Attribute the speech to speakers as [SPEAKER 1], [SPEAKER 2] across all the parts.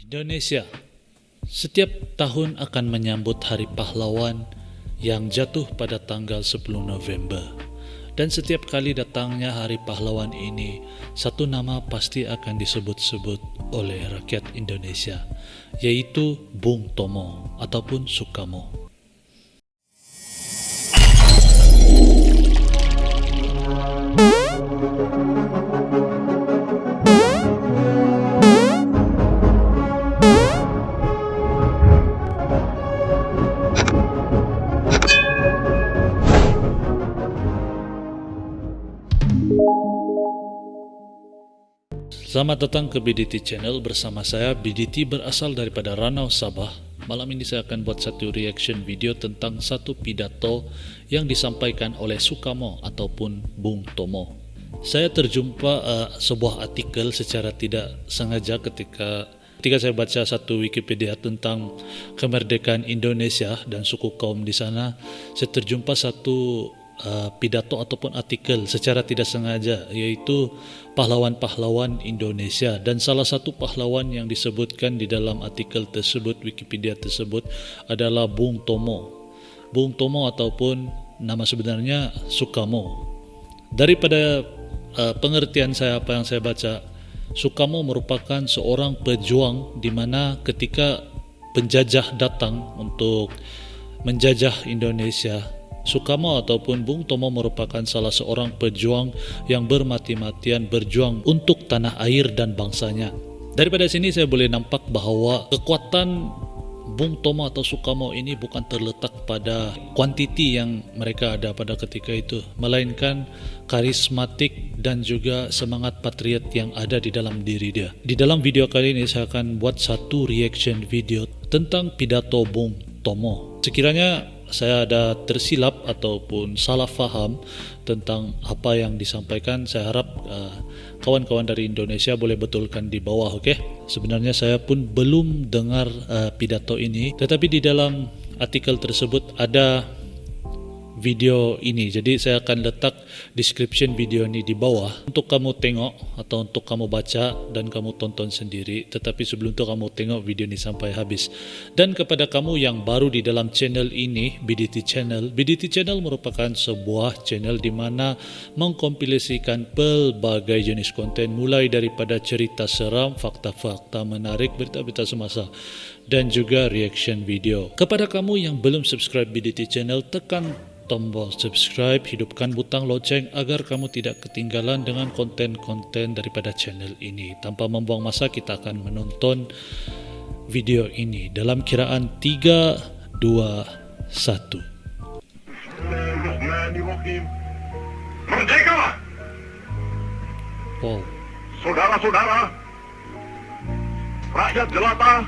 [SPEAKER 1] Indonesia setiap tahun akan menyambut Hari Pahlawan yang jatuh pada tanggal 10 November. Dan setiap kali datangnya Hari Pahlawan ini, satu nama pasti akan disebut-sebut oleh rakyat Indonesia, yaitu Bung Tomo ataupun Sukarno. Selamat datang ke BDT Channel bersama saya. BDT berasal daripada Ranau, Sabah. Malam ini saya akan buat satu reaction video tentang satu pidato yang disampaikan oleh Sukarno ataupun Bung Tomo. Saya terjumpa sebuah artikel secara tidak sengaja ketika saya baca satu Wikipedia tentang kemerdekaan Indonesia dan suku kaum di sana. Saya terjumpa satu pidato ataupun artikel secara tidak sengaja, yaitu pahlawan-pahlawan Indonesia, dan salah satu pahlawan yang disebutkan di dalam artikel tersebut, Wikipedia tersebut, adalah Bung Tomo. Bung Tomo ataupun nama sebenarnya Sukarno. Daripada pengertian saya, apa yang saya baca, Sukarno merupakan seorang pejuang di mana ketika penjajah datang untuk menjajah Indonesia, Sukarno ataupun Bung Tomo merupakan salah seorang pejuang yang bermati-matian berjuang untuk tanah air dan bangsanya. Daripada sini saya boleh nampak bahawa kekuatan Bung Tomo atau Sukarno ini bukan terletak pada kuantiti yang mereka ada pada ketika itu, melainkan karismatik dan juga semangat patriot yang ada di dalam diri dia. Di dalam video kali ini saya akan buat satu reaction video tentang pidato Bung Tomo. Sekiranya saya ada tersilap ataupun salah faham tentang apa yang disampaikan, saya harap kawan-kawan dari Indonesia boleh betulkan di bawah, oke? Sebenarnya saya pun belum dengar pidato ini, tetapi di dalam artikel tersebut ada video ini. Jadi saya akan letak description video ini di bawah untuk kamu tengok atau untuk kamu baca dan kamu tonton sendiri. Tetapi sebelum itu kamu tengok video ini sampai habis. Dan kepada kamu yang baru di dalam channel ini, BDT Channel, BDT Channel merupakan sebuah channel di mana mengkompilasikan pelbagai jenis konten, mulai daripada cerita seram, fakta-fakta menarik, berita-berita semasa, dan juga reaction video. Kepada kamu yang belum subscribe BDT Channel, tekan tombol subscribe, hidupkan butang loceng agar kamu tidak ketinggalan dengan konten-konten daripada channel ini. Tanpa membuang masa, kita akan menonton video ini dalam kiraan 3, 2, 1.
[SPEAKER 2] Merdeka!
[SPEAKER 1] Wow.
[SPEAKER 2] Saudara-saudara, rakyat jelata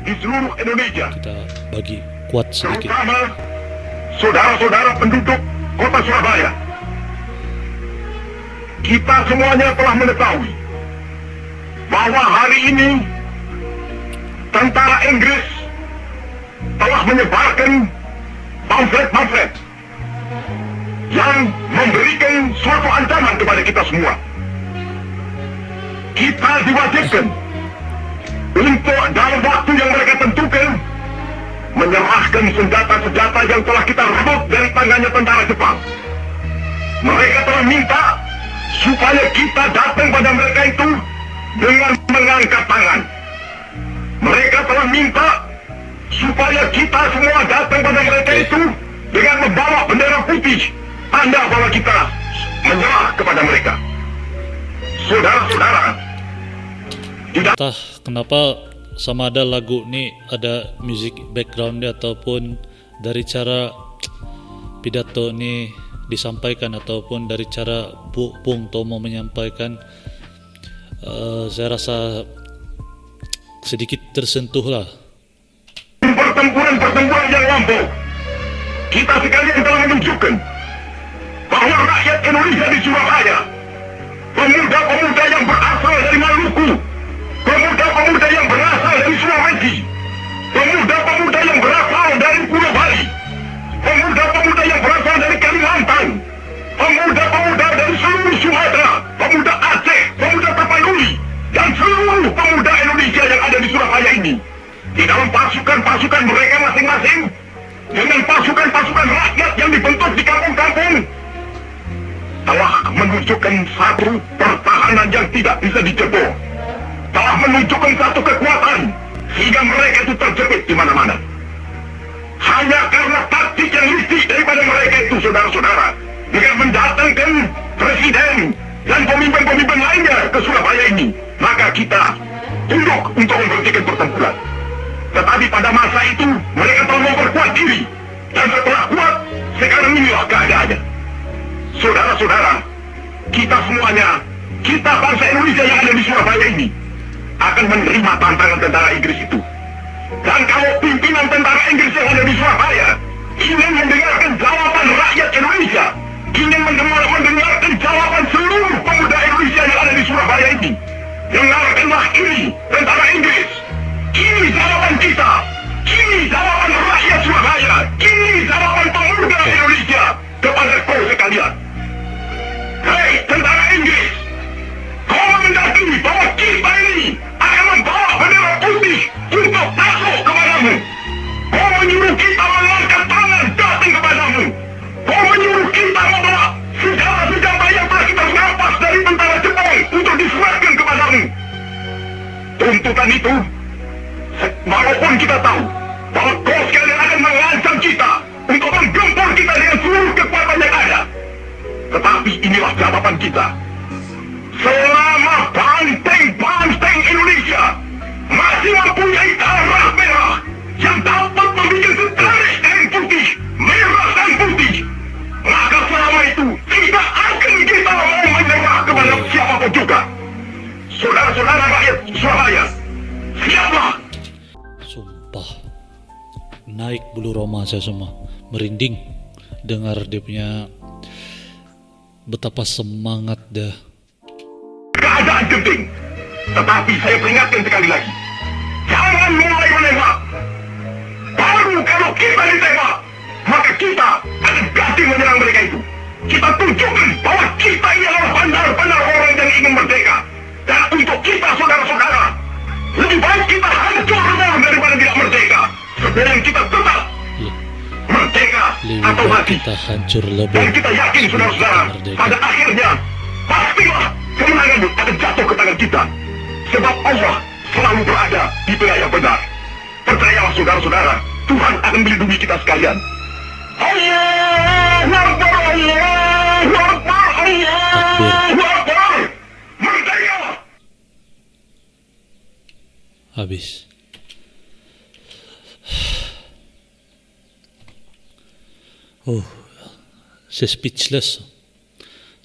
[SPEAKER 2] di seluruh Indonesia,
[SPEAKER 1] Kita bagi kuat sedikit.
[SPEAKER 2] terutama saudara-saudara penduduk kota Surabaya, kita semuanya telah mengetahui bahwa hari ini tentara Inggris telah menyebarkan pamflet-pamflet yang memberikan suatu ancaman kepada kita semua. Kita diwajibkan untuk dalam waktu yang mereka tentukan menyerahkan senjata-senjata yang telah kita rebut dari tangannya tentara Jepang. Mereka telah minta supaya kita datang pada mereka itu dengan mengangkat tangan. Mereka telah minta supaya kita semua datang pada mereka itu dengan membawa bendera putih, tanda bahwa kita menyerah kepada mereka. Saudara-saudara,
[SPEAKER 1] Entah kenapa sama ada lagu ni ada music background dia ataupun dari cara pidato ni disampaikan ataupun dari cara Bung Tomo menyampaikan, saya rasa sedikit tersentuh lah.
[SPEAKER 2] pertempuran-pertempuran yang lampau, kita sekalian telah menunjukkan bahwa rakyat Indonesia di Surabaya, pemuda-pemuda yang berasal dari Maluku, pemuda-pemuda yang berasal dari Sulawesi, pemuda-pemuda yang berasal dari Pulau Bali, pemuda-pemuda yang berasal dari Kalimantan, pemuda-pemuda dari seluruh Sumatera, pemuda Aceh, pemuda Tapanuli, dan seluruh pemuda Indonesia yang ini, di dalam pasukan-pasukan mereka masing-masing, dengan pasukan-pasukan rakyat yang dibentuk di kampung-kampung, telah menunjukkan satu pertahanan yang tidak bisa dijebol, telah menunjukkan satu kekuatan sehingga mereka itu terjepit di mana-mana. Hanya karena taktik yang licik daripada mereka itu, saudara-saudara, dengan mendatangkan presiden dan pemimpin-pemimpin lainnya ke Surabaya ini, maka kita tunduk untuk memberhentikan pertempuran. Tetapi pada masa itu mereka telah memperkuat diri, dan setelah kuat, sekarang inilah keadaannya. Saudara-saudara, kita semuanya, kita bangsa Indonesia yang ada di Surabaya ini, akan menerima tantangan tentara Inggris itu. Dan kalau pimpinan tentara Inggris yang ada di Surabaya ingin mendengarkan jawaban rakyat Indonesia, ingin mendengarkan jawaban seluruh pemuda Indonesia yang ada di Surabaya ini, dengarkanlah ini tentara Inggris. Ini jawaban kita, ini jawaban rakyat Surabaya, ini jawaban pemuda Indonesia kepada kau sekalian. Hei tentara Inggris, kau mendaki bahwa kita ini akan membawa bendera putih untuk masuk kepadamu. Kau menyuruh kita mengangkat tangan datang kepadamu. Kau menyuruh kita membawa senjata-senjata yang telah kita rampas dari tentara Jepang untuk diserahkan kepadamu. Tuntutan itu, walaupun kita tahu bahwa kau sekalian akan mengancam kita untuk menggempur kita dengan seluruh kekuatan yang ada, tetapi inilah jawaban kita. Selama banteng-banteng Indonesia masih mempunyai darah merah yang dapat membuat setarik kain putih, merah dan putih, maka selama itu tidak akan kita mau menyerah kepada siapapun juga. Saudara-saudara rakyat Surabaya, siaplah.
[SPEAKER 1] Sumpah, naik bulu roma saya semua, merinding dengar dia punya betapa semangat dah.
[SPEAKER 2] Keadaan genting, tetapi saya peringatkan sekali lagi, jangan mulai menembak. Baru kalau kita ditembak, maka kita akan ganti menyerang mereka itu. Kita tunjukkan bahwa kita ini adalah bandar-bandar orang yang ingin merdeka. Dan untuk kita, saudara-saudara, lebih baik kita hancur lebur daripada tidak merdeka, sebelum kita tetap merdeka
[SPEAKER 1] Lebih
[SPEAKER 2] atau
[SPEAKER 1] baik
[SPEAKER 2] mati.
[SPEAKER 1] kita hancur lebur.
[SPEAKER 2] Dan kita yakin, saudara-saudara, pada akhirnya pastilah kemenangan akan jatuh ke tangan kita, sebab Allah selalu berada di pihak yang benar. Percayalah saudara-saudara, Tuhan akan melindungi kita sekalian. Allahu Akbar, Allahu Akbar, Allahu Akbar. Merdeka!
[SPEAKER 1] Habis. Saya speechless.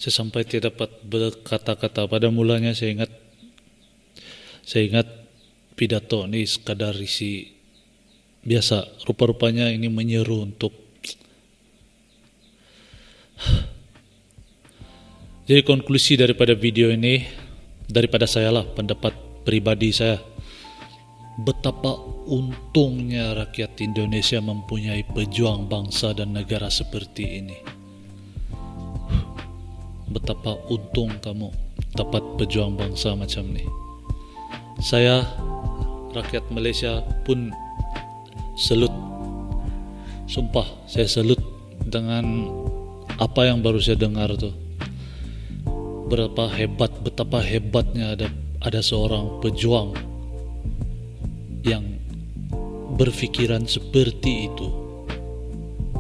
[SPEAKER 1] Saya sampai tidak dapat berkata-kata. Pada mulanya saya ingat pidato ini sekadar isi biasa. Rupa-rupanya ini menyeru untuk. Jadi konklusi daripada video ini, daripada saya lah, pendapat pribadi saya, betapa untungnya rakyat Indonesia mempunyai pejuang bangsa dan negara seperti ini. Betapa untung kamu dapat pejuang bangsa macam ni. Saya, rakyat Malaysia pun salut. Sumpah, saya salut dengan apa yang baru saya dengar tu. Betapa hebatnya ada seorang pejuang yang berfikiran seperti itu.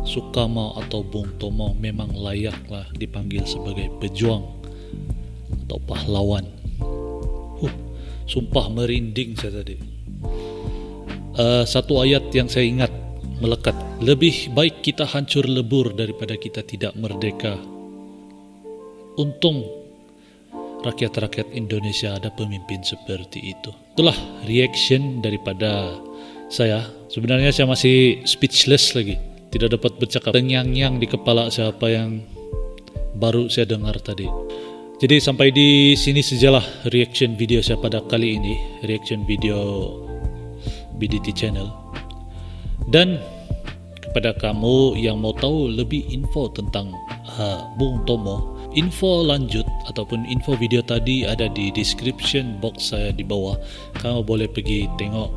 [SPEAKER 1] Sukama atau Bung Tomo memang layaklah dipanggil sebagai pejuang atau pahlawan. Sumpah merinding saya tadi. Satu ayat yang saya ingat melekat, lebih baik kita hancur lebur daripada kita tidak merdeka. Untung rakyat-rakyat Indonesia ada pemimpin seperti itu. Itulah reaction daripada saya. Sebenarnya saya masih speechless lagi, tidak dapat bercakap. Terngiang-ngiang di kepala saya apa yang baru saya dengar tadi. Jadi sampai di sini sajalah reaction video saya pada kali ini, reaction video BDT channel. Dan kepada kamu yang mau tahu lebih info tentang Bung Tomo, info lanjut ataupun info video tadi ada di description box saya di bawah. Kamu boleh pergi tengok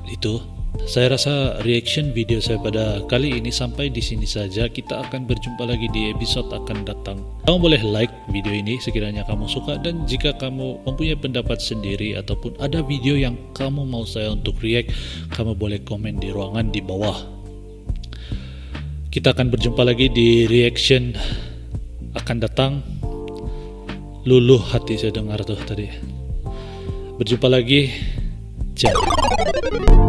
[SPEAKER 1] itu. Saya rasa reaction video saya pada kali ini sampai di sini saja. Kita akan berjumpa lagi di episode akan datang. Kamu boleh like video ini sekiranya kamu suka, dan jika kamu mempunyai pendapat sendiri ataupun ada video yang kamu mau saya untuk react, kamu boleh komen di ruangan di bawah. Kita akan berjumpa lagi di reaction akan datang. Luluh hati saya dengar tuh tadi. Berjumpa lagi. Ciao.